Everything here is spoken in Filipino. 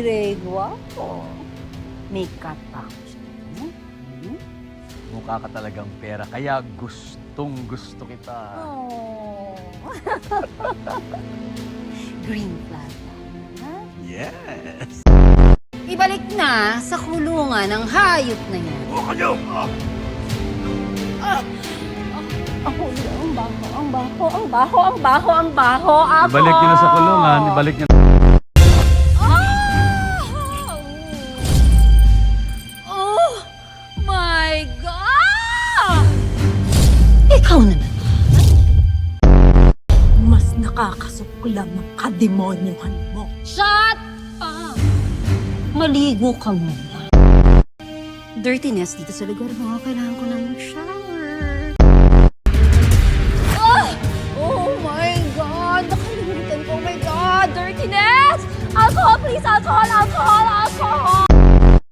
direy, guwapo. May cut pa ako siya. Mukha ka talagang pera, kaya gustong gusto kita. Oh. Green flag. Ha? Yes! Ibalik na sa kulungan ng hayop na yan. O kayo! Ang huli, ang baho, ang baho, ang baho, ang baho, ang baho, ako! Ibalik niyo na sa kulungan, ibalik niyo. Oh my God! Ikaw na naman. Mas nakakasuklam ng kademonyohan mo. Shut up! Maligo ka muna. Dirtiness dito sa lugar mo. Kailangan ko ng shower. Oh my God! Nakalimutan ko. Oh my God! Dirtiness! Alcohol, please! Alcohol! Alcohol!